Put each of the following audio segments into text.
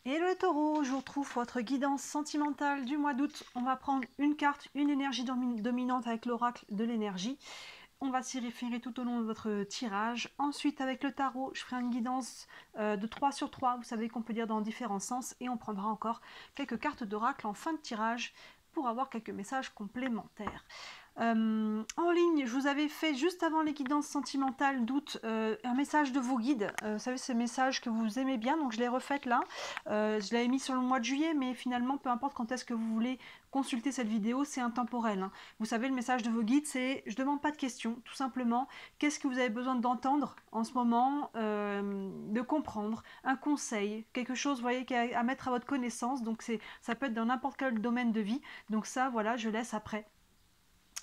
Hello les taureaux, je vous retrouve pour votre guidance sentimentale du mois d'août. On va prendre une carte, une énergie dominante avec l'oracle de l'énergie. On va s'y référer tout au long de votre tirage. Ensuite, avec le tarot, je ferai une guidance de 3 sur 3. Vous savez qu'on peut lire dans différents sens. Et on prendra encore quelques cartes d'oracle en fin de tirage pour avoir quelques messages complémentaires. En ligne, je vous avais fait juste avant les guidances sentimentales d'août un message de vos guides. Vous savez, ces messages que vous aimez bien, donc je l'ai refaite là. Je l'avais mis sur le mois de juillet, mais finalement, peu importe quand est-ce que vous voulez consulter cette vidéo, c'est intemporel. Hein. Vous savez, le message de vos guides, c'est je ne demande pas de questions, tout simplement. Qu'est-ce que vous avez besoin d'entendre en ce moment, de comprendre, un conseil, quelque chose, vous voyez, à mettre à votre connaissance. Donc ça peut être dans n'importe quel domaine de vie. Donc ça, voilà, je laisse après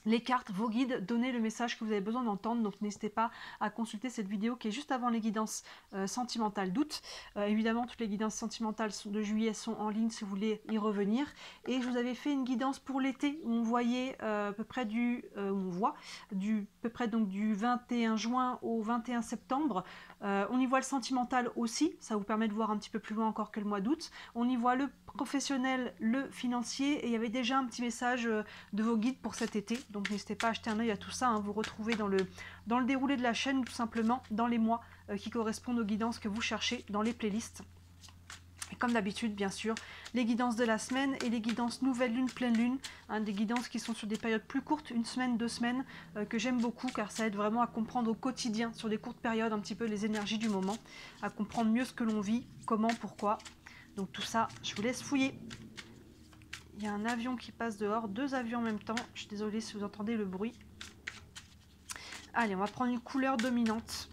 les cartes, vos guides, donnez le message que vous avez besoin d'entendre. Donc n'hésitez pas à consulter cette vidéo qui est juste avant les guidances sentimentales d'août. Évidemment, toutes les guidances sentimentales de juillet sont en ligne si vous voulez y revenir. Et je vous avais fait une guidance pour l'été où on voyait à peu près on voit peu près donc du 21 juin au 21 septembre. On y voit le sentimental aussi, ça vous permet de voir un petit peu plus loin encore que le mois d'août. On y voit le professionnel, le financier, et il y avait déjà un petit message de vos guides pour cet été. Donc n'hésitez pas à jeter un œil à tout ça. Hein. Vous retrouvez dans le déroulé de la chaîne, tout simplement, dans les mois qui correspondent aux guidances que vous cherchez dans les playlists. Et comme d'habitude, bien sûr, les guidances de la semaine et les guidances nouvelle lune, pleine lune, hein, des guidances qui sont sur des périodes plus courtes, une semaine, 2 semaines, que j'aime beaucoup car ça aide vraiment à comprendre au quotidien, sur des courtes périodes, un petit peu les énergies du moment, à comprendre mieux ce que l'on vit, comment, pourquoi. Donc tout ça, je vous laisse fouiller. Il y a un avion qui passe dehors, 2 avions en même temps. Je suis désolée si vous entendez le bruit. Allez, on va prendre une couleur dominante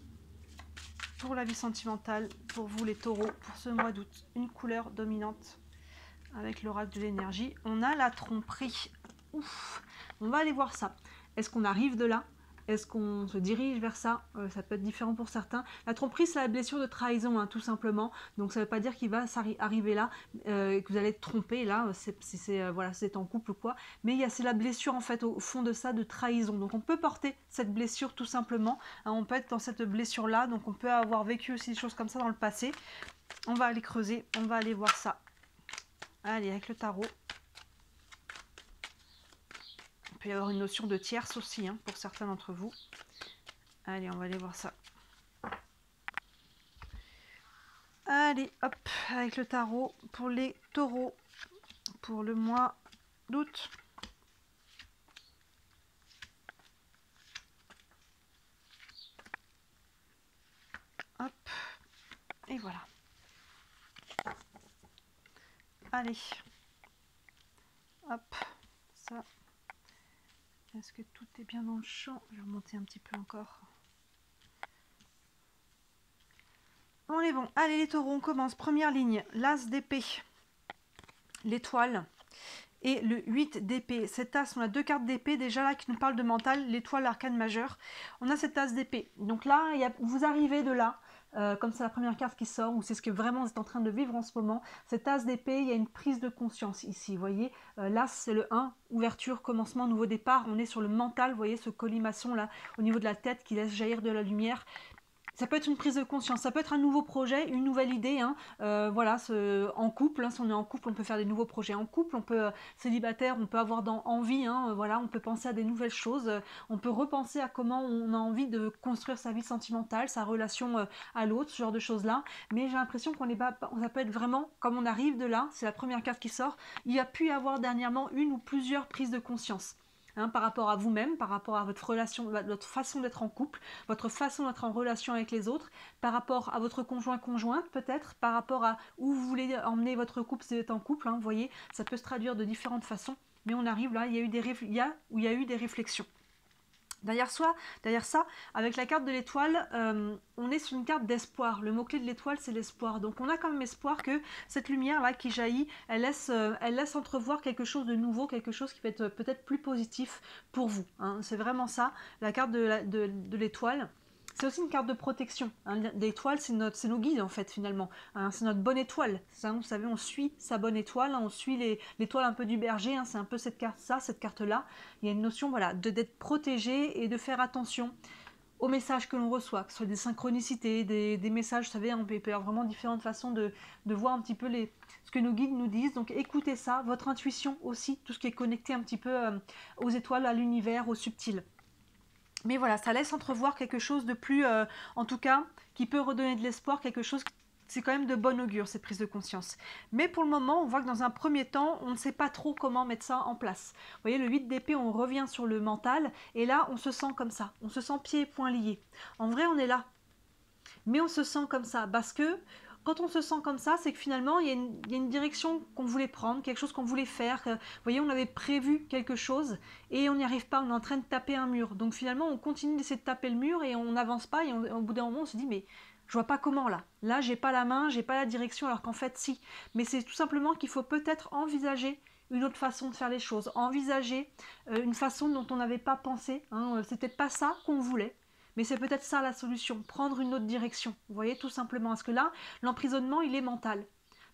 pour la vie sentimentale, pour vous les taureaux, pour ce mois d'août. Une couleur dominante avec l'oracle de l'énergie. On a la tromperie. Ouf, on va aller voir ça. Est-ce qu'on arrive de là ? Est-ce qu'on se dirige vers ça? Ça peut être différent pour certains. La tromperie, c'est la blessure de trahison, hein, tout simplement. Donc ça ne veut pas dire qu'il va arriver là, que vous allez être trompé là, si c'est en couple ou quoi. Mais c'est la blessure en fait au fond de ça, de trahison. Donc on peut porter cette blessure tout simplement. Hein, on peut être dans cette blessure-là, donc on peut avoir vécu aussi des choses comme ça dans le passé. On va aller creuser, on va aller voir ça. Allez, avec le tarot. Il peut y avoir une notion de tierce aussi, hein, pour certains d'entre vous. Allez, on va aller voir ça. Allez, hop, avec le tarot pour les taureaux, pour le mois d'août. Hop, et voilà. Allez, hop, ça. Est-ce que tout est bien dans le champ? Je vais remonter un petit peu encore. On est bon. Allez les taureaux, on commence. Première ligne, l'as d'épée, l'étoile et le 8 d'épée. Cet as, on a 2 cartes d'épée déjà là qui nous parlent de mental, l'étoile, l'arcane majeure. On a cet as d'épée. Donc là, vous arrivez de là, comme c'est la première carte qui sort, ou c'est ce que vraiment vous êtes en train de vivre en ce moment. Cet as d'épée, il y a une prise de conscience ici, vous voyez. L'as, c'est le 1, ouverture, commencement, nouveau départ. On est sur le mental, vous voyez ce colimaçon là, au niveau de la tête qui laisse jaillir de la lumière. Ça peut être une prise de conscience, ça peut être un nouveau projet, une nouvelle idée. Hein. Voilà, en couple, hein, si on est en couple, on peut faire des nouveaux projets en couple. On peut célibataire, on peut avoir envie. Hein, voilà, on peut penser à des nouvelles choses. On peut repenser à comment on a envie de construire sa vie sentimentale, sa relation à l'autre, ce genre de choses là. Mais j'ai l'impression qu'on n'est pas, ça peut être vraiment comme on arrive de là. C'est la première carte qui sort. Il y a pu y avoir dernièrement une ou plusieurs prises de conscience. Hein, par rapport à vous-même, par rapport à votre relation, votre façon d'être en couple, votre façon d'être en relation avec les autres, par rapport à votre conjointe peut-être, par rapport à où vous voulez emmener votre couple si vous êtes en couple, hein, vous voyez, ça peut se traduire de différentes façons, mais on arrive là, il y a eu des réflexions. Derrière ça, avec la carte de l'étoile, on est sur une carte d'espoir. Le mot-clé de l'étoile, c'est l'espoir. Donc on a quand même espoir que cette lumière-là qui jaillit, elle laisse entrevoir quelque chose de nouveau, quelque chose qui va être peut-être plus positif pour vous. Hein. C'est vraiment ça, la carte de l'étoile. C'est aussi une carte de protection. Hein. L'étoile, c'est nos guides en fait finalement. Hein. C'est notre bonne étoile. Ça, vous savez, on suit sa bonne étoile. Hein. On suit l'étoile un peu du berger. Hein. C'est un peu cette carte-là. Il y a une notion voilà, d'être protégé et de faire attention. aux messages que l'on reçoit, que ce soit des synchronicités, des messages, vous savez, on peut y avoir vraiment différentes façons de voir un petit peu ce que nos guides nous disent. Donc écoutez ça, votre intuition aussi, tout ce qui est connecté un petit peu aux étoiles, à l'univers, au subtil. Mais voilà, ça laisse entrevoir quelque chose de plus, en tout cas, qui peut redonner de l'espoir, quelque chose, c'est quand même de bon augure, cette prise de conscience. Mais pour le moment, on voit que dans un premier temps, on ne sait pas trop comment mettre ça en place. Vous voyez, le 8 d'épée, on revient sur le mental, et là, on se sent comme ça. On se sent pieds et poings liés. En vrai, on est là. Mais on se sent comme ça, parce que quand on se sent comme ça, c'est que finalement, il y a une direction qu'on voulait prendre, quelque chose qu'on voulait faire. Vous voyez, on avait prévu quelque chose et on n'y arrive pas, on est en train de taper un mur. Donc finalement, on continue d'essayer de taper le mur et on n'avance pas. Et au bout d'un moment, on se dit, mais je vois pas comment là. Là, j'ai pas la main, j'ai pas la direction, alors qu'en fait, si. Mais c'est tout simplement qu'il faut peut-être envisager une autre façon de faire les choses, envisager une façon dont on n'avait pas pensé. Hein. C'est peut-être pas ça qu'on voulait. Mais c'est peut-être ça la solution, prendre une autre direction. Vous voyez, tout simplement. Parce que là, l'emprisonnement, il est mental.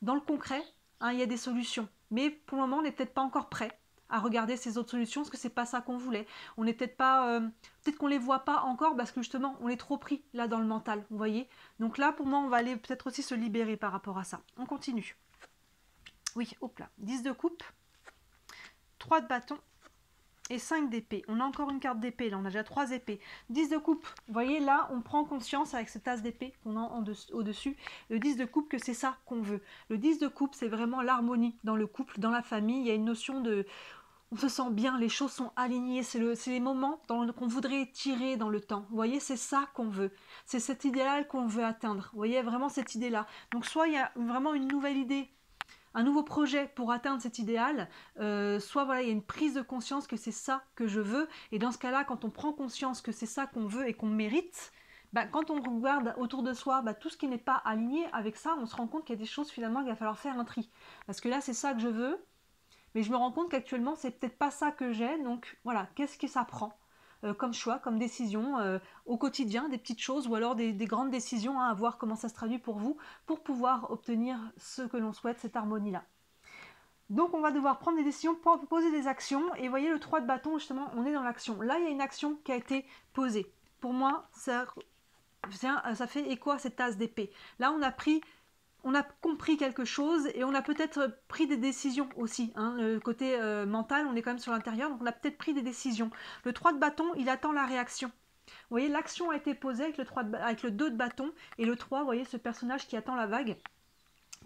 Dans le concret, hein, il y a des solutions. Mais pour le moment, on n'est peut-être pas encore prêt à regarder ces autres solutions parce que c'est pas ça qu'on voulait. On n'est peut-être pas, peut-être qu'on les voit pas encore parce que justement, on est trop pris là dans le mental. Vous voyez. Donc là, pour moi, on va aller peut-être aussi se libérer par rapport à ça. On continue. Oui, hop là. 10 de coupe, 3 de bâton. Et 5 d'épée. On a encore une carte d'épée, là on a déjà 3 épées. 10 de coupe, vous voyez là on prend conscience avec cette tasse d'épée qu'on a au-dessus, le 10 de coupe que c'est ça qu'on veut. Le 10 de coupe c'est vraiment l'harmonie dans le couple, dans la famille, il y a une notion de... On se sent bien, les choses sont alignées, c'est les moments qu'on voudrait tirer dans le temps. Vous voyez, c'est ça qu'on veut. C'est cet idéal qu'on veut atteindre. Vous voyez, vraiment cette idée-là. Donc soit il y a vraiment une nouvelle idée, un nouveau projet pour atteindre cet idéal, soit voilà, il y a une prise de conscience que c'est ça que je veux, et dans ce cas-là, quand on prend conscience que c'est ça qu'on veut et qu'on mérite, bah, quand on regarde autour de soi tout ce qui n'est pas aligné avec ça, on se rend compte qu'il y a des choses finalement qu'il va falloir faire un tri. Parce que là, c'est ça que je veux, mais je me rends compte qu'actuellement, c'est peut-être pas ça que j'ai, donc voilà, qu'est-ce que ça prend comme choix, comme décision au quotidien, des petites choses ou alors des grandes décisions, à voir comment ça se traduit pour vous, pour pouvoir obtenir ce que l'on souhaite, cette harmonie-là. Donc on va devoir prendre des décisions, poser des actions, et vous voyez le 3 de bâton, justement, on est dans l'action. Là, il y a une action qui a été posée. Pour moi, ça fait écho à cette tasse d'épée. Là, on a compris quelque chose et on a peut-être pris des décisions aussi. Hein. Le côté mental, on est quand même sur l'intérieur, donc on a peut-être pris des décisions. Le 3 de bâton, il attend la réaction. Vous voyez, l'action a été posée avec le 2 de bâton et le 3, vous voyez, ce personnage qui attend la vague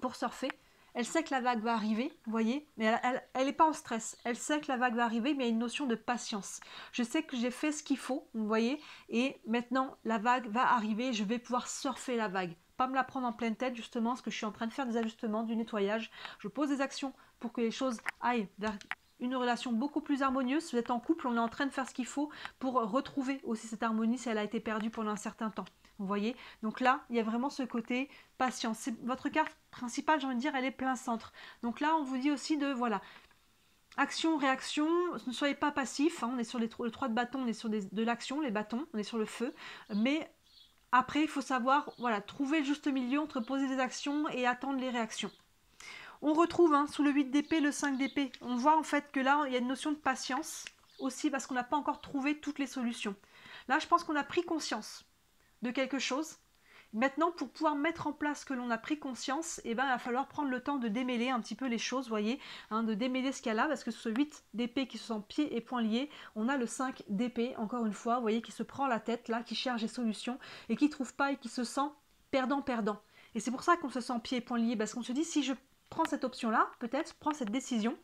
pour surfer. Elle sait que la vague va arriver, vous voyez, mais elle n'est pas en stress. Elle sait que la vague va arriver, mais il y a une notion de patience. Je sais que j'ai fait ce qu'il faut, vous voyez, et maintenant la vague va arriver, je vais pouvoir surfer la vague. Pas me la prendre en pleine tête, justement, parce que je suis en train de faire des ajustements, du nettoyage. Je pose des actions pour que les choses aillent vers une relation beaucoup plus harmonieuse. Si vous êtes en couple, on est en train de faire ce qu'il faut pour retrouver aussi cette harmonie si elle a été perdue pendant un certain temps. Vous voyez, donc là, il y a vraiment ce côté patience. C'est votre carte principale, j'ai envie de dire, elle est plein centre. Donc là, on vous dit aussi de, voilà, action, réaction, ne soyez pas passif. Hein, on est sur le 3 de bâton, on est sur de l'action, les bâtons, on est sur le feu. Mais après, il faut savoir, voilà, trouver le juste milieu entre poser des actions et attendre les réactions. On retrouve sous le 8 d'épée le 5 d'épée. On voit en fait que là, il y a une notion de patience aussi parce qu'on n'a pas encore trouvé toutes les solutions. Là, je pense qu'on a pris conscience de quelque chose. Maintenant, pour pouvoir mettre en place ce que l'on a pris conscience, il va falloir prendre le temps de démêler un petit peu les choses, voyez, de démêler ce qu'il y a là, parce que ce 8 d'épée qui se sent pieds et poings liés, on a le 5 d'épée, encore une fois, vous voyez, qui se prend la tête, là, qui cherche des solutions, et qui ne trouve pas, et qui se sent perdant-perdant. Et c'est pour ça qu'on se sent pieds et poings liés, parce qu'on se dit, si je prends cette option-là, peut-être, je prends cette décision,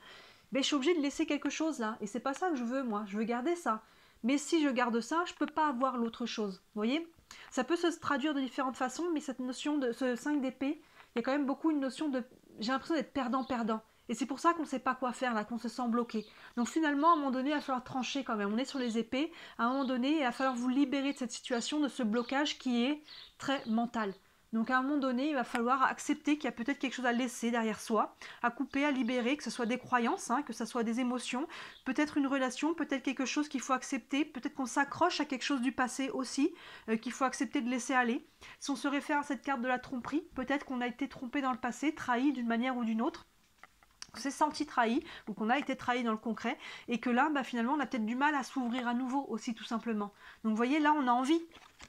ben, je suis obligée de laisser quelque chose là, et c'est pas ça que je veux, moi, je veux garder ça. Mais si je garde ça, je ne peux pas avoir l'autre chose, vous voyez. Ça peut se traduire de différentes façons, mais cette notion de ce 5 d'épée, il y a quand même beaucoup une notion de... J'ai l'impression d'être perdant-perdant. Et c'est pour ça qu'on ne sait pas quoi faire, là, qu'on se sent bloqué. Donc finalement, à un moment donné, il va falloir trancher quand même. On est sur les épées. À un moment donné, il va falloir vous libérer de cette situation, de ce blocage qui est très mental. Donc à un moment donné, il va falloir accepter qu'il y a peut-être quelque chose à laisser derrière soi, à couper, à libérer, que ce soit des croyances, que ce soit des émotions, peut-être une relation, peut-être quelque chose qu'il faut accepter, peut-être qu'on s'accroche à quelque chose du passé aussi, qu'il faut accepter de laisser aller. Si on se réfère à cette carte de la tromperie, peut-être qu'on a été trompé dans le passé, trahi d'une manière ou d'une autre. s'est senti trahi, ou qu'on a été trahi dans le concret, et que là, finalement, on a peut-être du mal à s'ouvrir à nouveau aussi, tout simplement. Donc, vous voyez, là, on a envie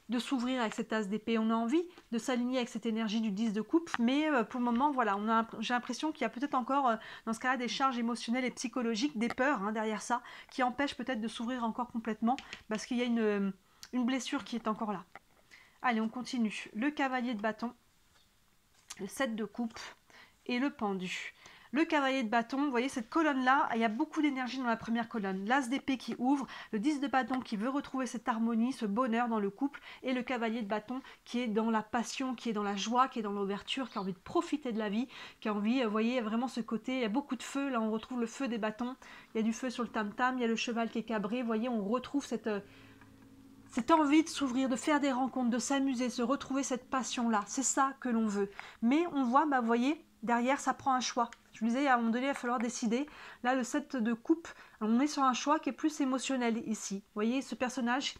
de s'ouvrir avec cette as d'épée, on a envie de s'aligner avec cette énergie du 10 de coupe, mais pour le moment, voilà, j'ai l'impression qu'il y a peut-être encore, dans ce cas-là, des charges émotionnelles et psychologiques, des peurs derrière ça, qui empêchent peut-être de s'ouvrir encore complètement, parce qu'il y a une blessure qui est encore là. Allez, on continue. Le cavalier de bâton, le 7 de coupe et le pendu. Le cavalier de bâton, vous voyez cette colonne-là, il y a beaucoup d'énergie dans la première colonne. L'as d'épée qui ouvre, le 10 de bâton qui veut retrouver cette harmonie, ce bonheur dans le couple, et le cavalier de bâton qui est dans la passion, qui est dans la joie, qui est dans l'ouverture, qui a envie de profiter de la vie, qui a envie, vous voyez, vraiment ce côté, il y a beaucoup de feu, là on retrouve le feu des bâtons, il y a du feu sur le tam-tam, il y a le cheval qui est cabré, vous voyez, on retrouve cette envie de s'ouvrir, de faire des rencontres, de s'amuser, de retrouver cette passion-là. C'est ça que l'on veut. Mais on voit, vous voyez, derrière, ça prend un choix. Je vous disais, à un moment donné, il va falloir décider. Là, le 7 de coupe, on est sur un choix qui est plus émotionnel ici. Vous voyez, ce personnage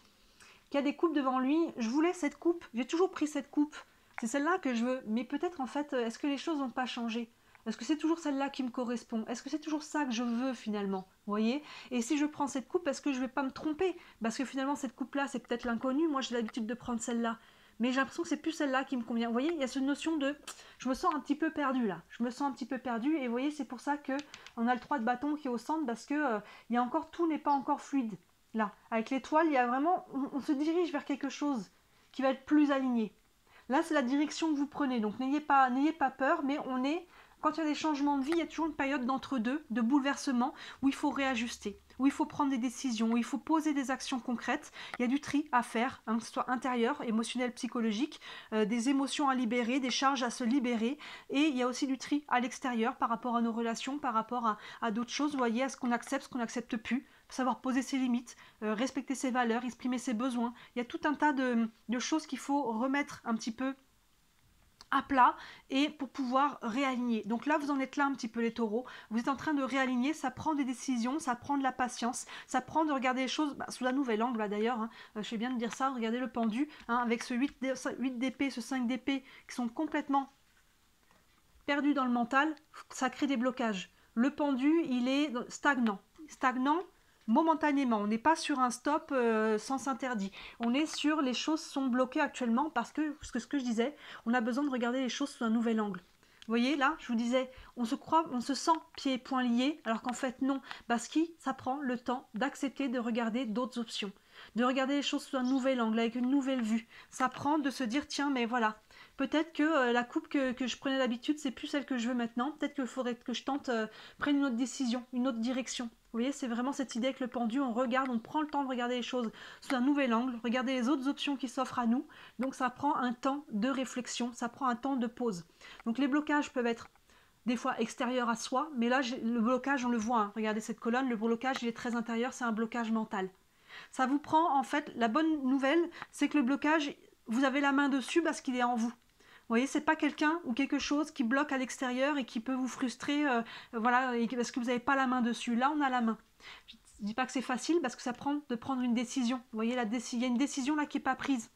qui a des coupes devant lui. Je voulais cette coupe. J'ai toujours pris cette coupe. C'est celle-là que je veux. Mais peut-être, en fait, est-ce que les choses n'ont pas changé ? Est-ce que c'est toujours celle-là qui me correspond? Est-ce que c'est toujours ça que je veux finalement? Vous voyez? Et si je prends cette coupe, est-ce que je ne vais pas me tromper? Parce que finalement, cette coupe-là, c'est peut-être l'inconnu. Moi, j'ai l'habitude de prendre celle-là. Mais j'ai l'impression que c'est plus celle-là qui me convient. Vous voyez, il y a cette notion de... Je me sens un petit peu perdue là. Je me sens un petit peu perdue. Et vous voyez, c'est pour ça qu'on a le 3 de bâton qui est au centre. Parce que il y a encore, tout n'est pas encore fluide. Là, avec l'étoile, il y a vraiment... On se dirige vers quelque chose qui va être plus aligné. Là, c'est la direction que vous prenez. Donc, n'ayez pas peur. Mais on est... Quand il y a des changements de vie, il y a toujours une période d'entre-deux, de bouleversement, où il faut réajuster, où il faut prendre des décisions, où il faut poser des actions concrètes. Il y a du tri à faire, que ce soit intérieur, émotionnel, psychologique, des émotions à libérer, des charges à se libérer. Et il y a aussi du tri à l'extérieur par rapport à nos relations, par rapport à d'autres choses. Vous voyez, à ce qu'on accepte, ce qu'on n'accepte plus. Savoir poser ses limites, respecter ses valeurs, exprimer ses besoins. Il y a tout un tas de choses qu'il faut remettre un petit peu à plat et pour pouvoir réaligner. Donc là, vous en êtes là un petit peu les taureaux. Vous êtes en train de réaligner, ça prend des décisions, ça prend de la patience, ça prend de regarder les choses sous un nouvel angle là d'ailleurs. Je fais bien de dire ça, regardez le pendu, avec ce 8 d'épée, ce 5 d'épée qui sont complètement perdus dans le mental, ça crée des blocages. Le pendu, il est stagnant. Stagnant, momentanément, on n'est pas sur un stop sens interdit. On est sur les choses sont bloquées actuellement parce que, ce que je disais, on a besoin de regarder les choses sous un nouvel angle. Vous voyez, là, je vous disais, on se sent pieds et poings liés, alors qu'en fait, non. Parce que ça prend le temps d'accepter de regarder d'autres options, de regarder les choses sous un nouvel angle, avec une nouvelle vue. Ça prend de se dire, tiens, mais voilà, peut-être que la coupe que je prenais d'habitude, c'est plus celle que je veux maintenant. Peut-être qu'il faudrait que je tente, prenne une autre décision, une autre direction. Vous voyez, c'est vraiment cette idée avec le pendu, on regarde, on prend le temps de regarder les choses sous un nouvel angle, regarder les autres options qui s'offrent à nous. Donc ça prend un temps de réflexion, ça prend un temps de pause. Donc les blocages peuvent être des fois extérieurs à soi, mais là, le blocage, on le voit. Regardez cette colonne, le blocage, il est très intérieur, c'est un blocage mental. Ça vous prend, en fait, la bonne nouvelle, c'est que le blocage, vous avez la main dessus parce qu'il est en vous. Vous voyez, c'est pas quelqu'un ou quelque chose qui bloque à l'extérieur et qui peut vous frustrer, voilà, parce que vous n'avez pas la main dessus. Là, on a la main. Je ne dis pas que c'est facile parce que ça prend de prendre une décision. Vous voyez, il y a une décision là qui n'est pas prise.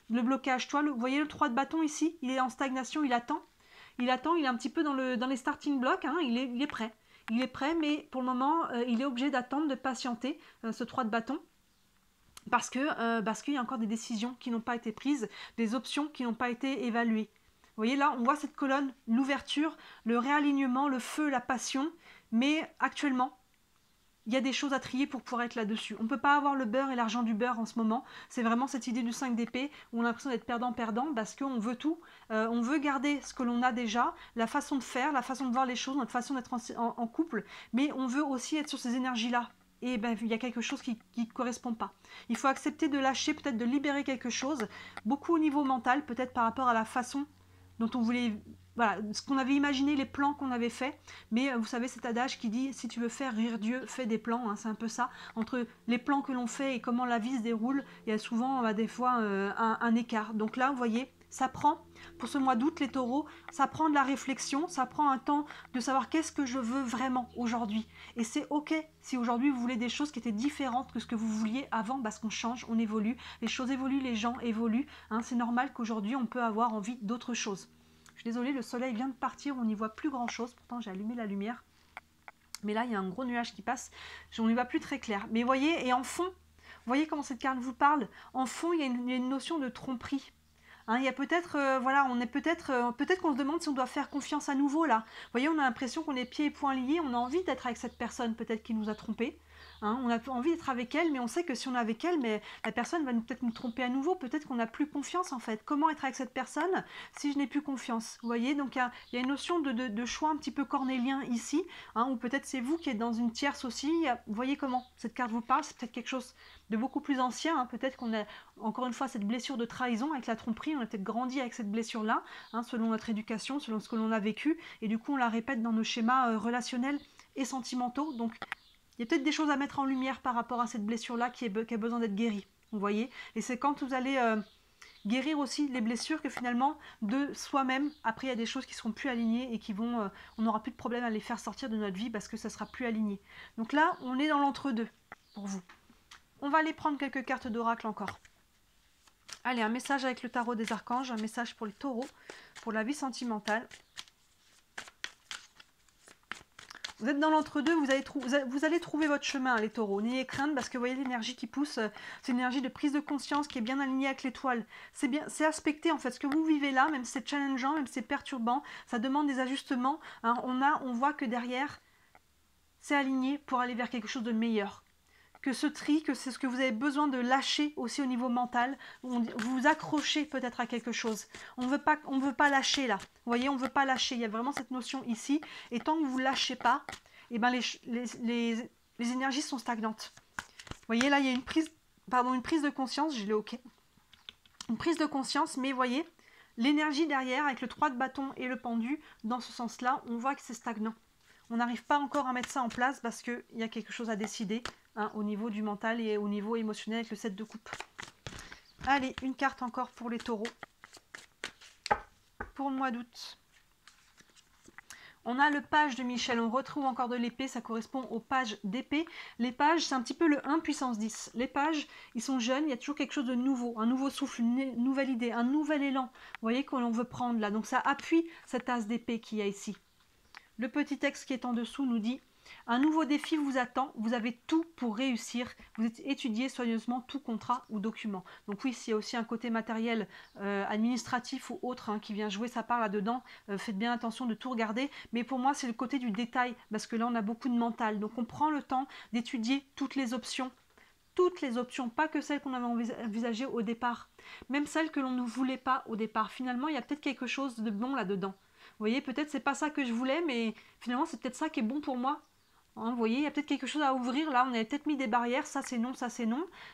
Le blocage, vous voyez le 3 de bâton ici, il est en stagnation, il attend. Il attend, il est un petit peu dans les starting blocks, il est prêt. Il est prêt, mais pour le moment, il est obligé d'attendre, de patienter, ce 3 de bâton. Parce qu'il y a encore des décisions qui n'ont pas été prises, des options qui n'ont pas été évaluées. Vous voyez là, on voit cette colonne, l'ouverture, le réalignement, le feu, la passion, mais actuellement, il y a des choses à trier pour pouvoir être là-dessus. On ne peut pas avoir le beurre et l'argent du beurre en ce moment. C'est vraiment cette idée du 5 d'épée où on a l'impression d'être perdant-perdant parce qu'on veut tout. On veut garder ce que l'on a déjà, la façon de faire, la façon de voir les choses, notre façon d'être en couple, mais on veut aussi être sur ces énergies-là. Et il y a quelque chose qui ne correspond pas. Il faut accepter de lâcher, peut-être de libérer quelque chose, beaucoup au niveau mental, peut-être par rapport à la façon dont on voulait, voilà, ce qu'on avait imaginé, les plans qu'on avait faits. Mais vous savez, cet adage qui dit, si tu veux faire rire Dieu, fais des plans, c'est un peu ça. Entre les plans que l'on fait et comment la vie se déroule, il y a souvent, des fois, un écart. Donc là, vous voyez, ça prend, pour ce mois d'août, les taureaux, ça prend de la réflexion, ça prend un temps de savoir qu'est-ce que je veux vraiment aujourd'hui. Et c'est ok si aujourd'hui vous voulez des choses qui étaient différentes que ce que vous vouliez avant, parce qu'on change, on évolue, les choses évoluent, les gens évoluent. C'est normal qu'aujourd'hui on peut avoir envie d'autre chose. Je suis désolée, le soleil vient de partir, on n'y voit plus grand chose, pourtant j'ai allumé la lumière. Mais là, il y a un gros nuage qui passe, on n'y va plus très clair. Mais voyez, et en fond, vous voyez comment cette carte vous parle? En fond, il y a une notion de tromperie. Hein, il y a peut-être, voilà, on est peut-être qu'on se demande si on doit faire confiance à nouveau là. Vous voyez, on a l'impression qu'on est pieds et poings liés, on a envie d'être avec cette personne peut-être qui nous a trompés. Hein, on a envie d'être avec elle, mais on sait que si on est avec elle, mais la personne va peut-être nous tromper à nouveau, peut-être qu'on n'a plus confiance en fait. Comment être avec cette personne si je n'ai plus confiance? Vous voyez, donc il y a une notion de choix un petit peu cornélien ici, hein, ou peut-être c'est vous qui êtes dans une tierce aussi. Vous voyez comment cette carte vous parle, c'est peut-être quelque chose de beaucoup plus ancien, hein. Peut-être qu'on a encore une fois cette blessure de trahison avec la tromperie, on a peut-être grandi avec cette blessure-là, hein, selon notre éducation, selon ce que l'on a vécu, et du coup on la répète dans nos schémas relationnels et sentimentaux. Donc il y a peut-être des choses à mettre en lumière par rapport à cette blessure-là qui a besoin d'être guérie, vous voyez. Et c'est quand vous allez guérir aussi les blessures que finalement, de soi-même, après il y a des choses qui seront plus alignées et qui vont, on n'aura plus de problème à les faire sortir de notre vie parce que ça sera plus aligné. Donc là, on est dans l'entre-deux pour vous. On va aller prendre quelques cartes d'oracle encore. Allez, un message avec le tarot des archanges, un message pour les taureaux, pour la vie sentimentale. Vous êtes dans l'entre-deux, vous allez trouver votre chemin, les taureaux. N'ayez crainte parce que vous voyez l'énergie qui pousse, c'est une énergie de prise de conscience qui est bien alignée avec l'étoile. C'est aspecté en fait. Ce que vous vivez là, même si c'est challengeant, même si c'est perturbant, ça demande des ajustements. Hein. On voit que derrière, c'est aligné pour aller vers quelque chose de meilleur. Que ce tri, que c'est ce que vous avez besoin de lâcher aussi au niveau mental. Vous vous accrochez peut-être à quelque chose. On ne veut pas lâcher là. Vous voyez, on ne veut pas lâcher. Il y a vraiment cette notion ici. Et tant que vous ne lâchez pas, eh ben les énergies sont stagnantes. Vous voyez, là, il y a une prise de conscience. Je l'ai OK. Une prise de conscience, mais vous voyez, l'énergie derrière, avec le 3 de bâton et le pendu, dans ce sens-là, on voit que c'est stagnant. On n'arrive pas encore à mettre ça en place parce qu'il y a quelque chose à décider. Hein, au niveau du mental et au niveau émotionnel avec le 7 de coupe. Allez, une carte encore pour les taureaux. Pour le mois d'août. On a le page de Michel, on retrouve encore de l'épée, ça correspond au page d'épée. Les pages, c'est un petit peu le 1 puissance 10. Les pages, ils sont jeunes, il y a toujours quelque chose de nouveau, un nouveau souffle, une nouvelle idée, un nouvel élan. Vous voyez qu'on veut prendre là, donc ça appuie cette as d'épée qu'il y a ici. Le petit texte qui est en dessous nous dit: un nouveau défi vous attend, vous avez tout pour réussir, vous étudiez soigneusement tout contrat ou document. Donc oui, s'il y a aussi un côté matériel, administratif ou autre qui vient jouer sa part là-dedans, faites bien attention de tout regarder, mais pour moi c'est le côté du détail, parce que là on a beaucoup de mental, donc on prend le temps d'étudier toutes les options, pas que celles qu'on avait envisagées au départ, même celles que l'on ne voulait pas au départ. Finalement, il y a peut-être quelque chose de bon là-dedans. Vous voyez, peut-être c'est pas ça que je voulais, mais finalement c'est peut-être ça qui est bon pour moi. Hein, vous voyez, il y a peut-être quelque chose à ouvrir là, on avait peut-être mis des barrières, ça c'est non,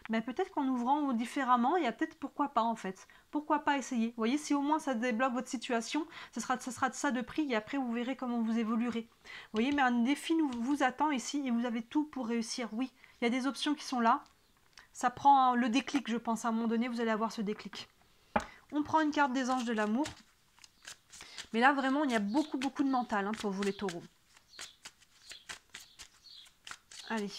mais peut-être qu'en ouvrant différemment, il y a peut-être pourquoi pas en fait. Pourquoi pas essayer? Vous voyez, si au moins ça débloque votre situation, ce sera de ça de prix et après vous verrez comment vous évoluerez. Vous voyez, mais un défi vous attend ici et vous avez tout pour réussir. Oui, il y a des options qui sont là. Ça prend le déclic, je pense, à un moment donné, vous allez avoir ce déclic. On prend une carte des anges de l'amour. Mais là, vraiment, il y a beaucoup de mental pour vous les taureaux. Allez.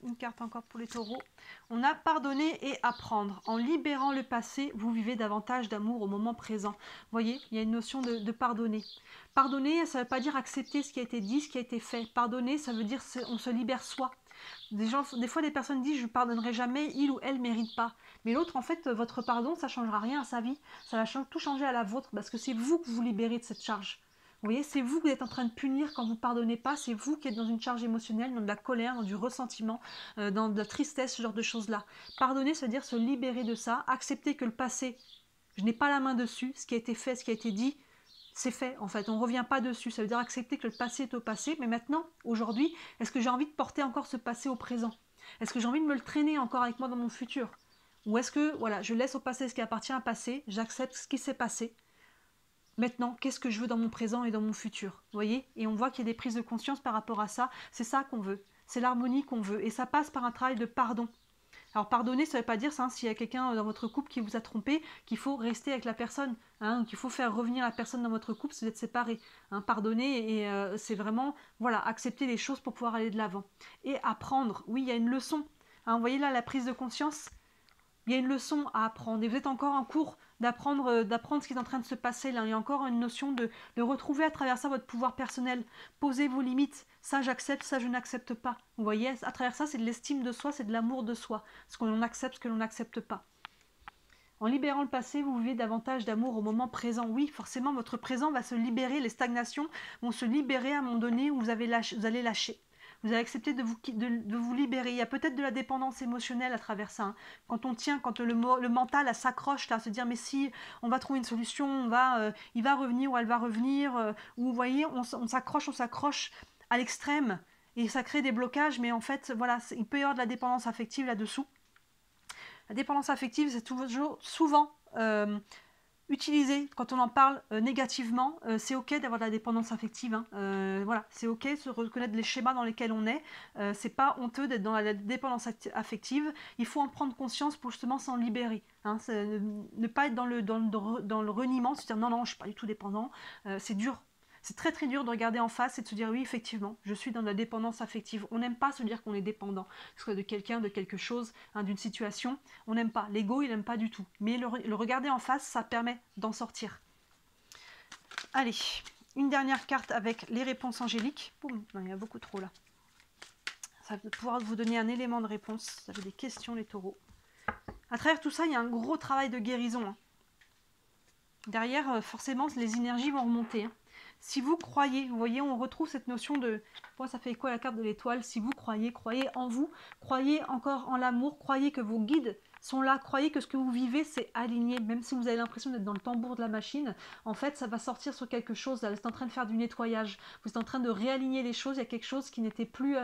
Une carte encore pour les taureaux. On a pardonné et apprendre. En libérant le passé, vous vivez davantage d'amour au moment présent. Vous voyez, il y a une notion de pardonner. Pardonner, ça ne veut pas dire accepter ce qui a été dit, ce qui a été fait. Pardonner, ça veut dire on se libère soi. Des fois, des personnes disent « je ne pardonnerai jamais, il ou elle ne mérite pas ». Mais l'autre, en fait, votre pardon, ça ne changera rien à sa vie. Ça va tout changer à la vôtre parce que c'est vous que vous libérez de cette charge. Vous voyez, c'est vous qui êtes en train de punir quand vous ne pardonnez pas. C'est vous qui êtes dans une charge émotionnelle, dans de la colère, dans du ressentiment, dans de la tristesse, ce genre de choses-là. Pardonner, ça veut dire se libérer de ça, accepter que le passé, je n'ai pas la main dessus. Ce qui a été fait, ce qui a été dit, c'est fait, en fait, on ne revient pas dessus. Ça veut dire accepter que le passé est au passé, mais maintenant, aujourd'hui, est-ce que j'ai envie de porter encore ce passé au présent? Est-ce que j'ai envie de me le traîner encore avec moi dans mon futur? Ou est-ce que, voilà, je laisse au passé ce qui appartient à passer, j'accepte ce qui s'est passé. Maintenant, qu'est-ce que je veux dans mon présent et dans mon futur? Vous voyez? Et on voit qu'il y a des prises de conscience par rapport à ça. C'est ça qu'on veut. C'est l'harmonie qu'on veut. Et ça passe par un travail de pardon. Alors pardonner, ça ne veut pas dire ça, s'il y a quelqu'un dans votre couple qui vous a trompé, qu'il faut rester avec la personne, qu'il faut faire revenir la personne dans votre couple si vous êtes séparés. Pardonner, et c'est vraiment accepter les choses pour pouvoir aller de l'avant. Et apprendre, oui, il y a une leçon. Vous voyez là, la prise de conscience, il y a une leçon à apprendre. Et vous êtes encore en cours d'apprendre ce qui est en train de se passer là. Il y a encore une notion de retrouver à travers ça votre pouvoir personnel. Posez vos limites. Ça, j'accepte, ça, je n'accepte pas. Vous voyez, à travers ça, c'est de l'estime de soi, c'est de l'amour de soi. Ce que l'on accepte, ce que l'on n'accepte pas. En libérant le passé, vous vivez davantage d'amour au moment présent. Oui, forcément, votre présent va se libérer, les stagnations vont se libérer à un moment donné où vous allez lâcher. Vous allez accepter de vous libérer. Il y a peut-être de la dépendance émotionnelle à travers ça. Hein. Quand on tient, quand le mental s'accroche, à se dire mais si on va trouver une solution, il va revenir ou elle va revenir. Ou vous voyez, on s'accroche à l'extrême et ça crée des blocages. Mais en fait, voilà, il peut y avoir de la dépendance affective là-dessous. La dépendance affective, c'est toujours souvent utilisé quand on en parle négativement. C'est ok d'avoir de la dépendance affective. Hein. Voilà, c'est ok de se reconnaître les schémas dans lesquels on est. C'est pas honteux d'être dans la dépendance affective. Il faut en prendre conscience pour justement s'en libérer. Hein. Ne pas être dans le reniement, se dire non, non, je suis pas du tout dépendant. C'est dur. C'est très très dur de regarder en face et de se dire oui, effectivement, je suis dans la dépendance affective. On n'aime pas se dire qu'on est dépendant, que ce soit de quelqu'un, de quelque chose, hein, d'une situation. On n'aime pas. L'ego, il n'aime pas du tout. Mais le regarder en face, ça permet d'en sortir. Allez, une dernière carte avec les réponses angéliques. Boum, non, il y a beaucoup trop là. Ça va pouvoir vous donner un élément de réponse. Vous avez des questions, les taureaux. À travers tout ça, il y a un gros travail de guérison. Hein. Derrière, forcément, les énergies vont remonter. Hein. Si vous croyez, vous voyez, on retrouve cette notion de... Bon, ça fait quoi la carte de l'étoile? Si vous croyez, croyez en vous, croyez encore en l'amour, croyez que vos guides sont là, croyez que ce que vous vivez, c'est aligné. Même si vous avez l'impression d'être dans le tambour de la machine, en fait, ça va sortir sur quelque chose. Là, vous êtes en train de faire du nettoyage, vous êtes en train de réaligner les choses. Il y a quelque chose qui n'était plus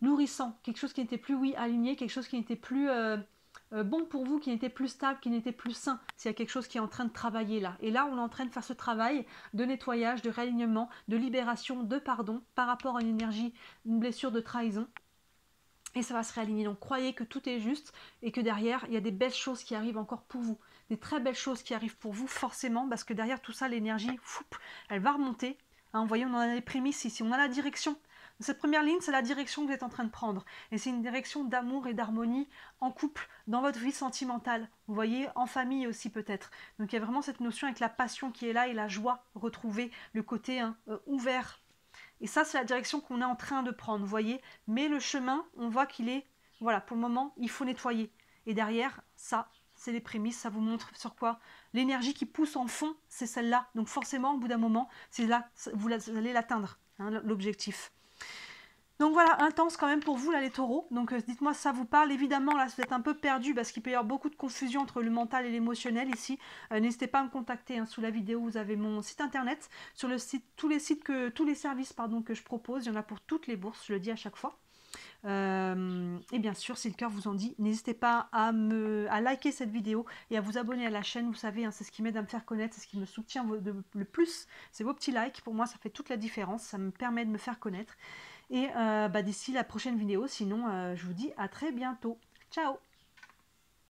nourrissant, quelque chose qui n'était plus, oui, aligné, quelque chose qui n'était plus... bon pour vous, qui n'était plus stable, qui n'était plus sain, s'il y a quelque chose qui est en train de travailler là. Et là, on est en train de faire ce travail de nettoyage, de réalignement, de libération, de pardon, par rapport à une énergie, une blessure de trahison. Et ça va se réaligner. Donc, croyez que tout est juste et que derrière, il y a des belles choses qui arrivent encore pour vous. Des très belles choses qui arrivent pour vous, forcément, parce que derrière tout ça, l'énergie, elle va remonter. Hein, vous voyez, on en a les prémices ici, on a la direction. Cette première ligne, c'est la direction que vous êtes en train de prendre. Et c'est une direction d'amour et d'harmonie en couple, dans votre vie sentimentale. Vous voyez, en famille aussi peut-être. Donc il y a vraiment cette notion avec la passion qui est là et la joie retrouvée, le côté ouvert. Et ça, c'est la direction qu'on est en train de prendre, vous voyez. Mais le chemin, on voit qu'il est, voilà, pour le moment, il faut nettoyer. Et derrière, ça, c'est les prémices, ça vous montre sur quoi. L'énergie qui pousse en fond, c'est celle-là. Donc forcément, au bout d'un moment, c'est là, vous allez l'atteindre, hein, l'objectif. Donc voilà, intense quand même pour vous là les taureaux, donc dites-moi si ça vous parle. Évidemment là vous êtes un peu perdu parce qu'il peut y avoir beaucoup de confusion entre le mental et l'émotionnel ici. N'hésitez pas à me contacter, hein, sous la vidéo vous avez mon site internet, sur le site, tous les services que je propose, il y en a pour toutes les bourses, je le dis à chaque fois. Et bien sûr, si le cœur vous en dit, n'hésitez pas à liker cette vidéo et à vous abonner à la chaîne. Vous savez, hein, c'est ce qui m'aide à me faire connaître, c'est ce qui me soutient le plus. C'est vos petits likes, pour moi ça fait toute la différence, ça me permet de me faire connaître. Et d'ici la prochaine vidéo, sinon je vous dis à très bientôt. Ciao!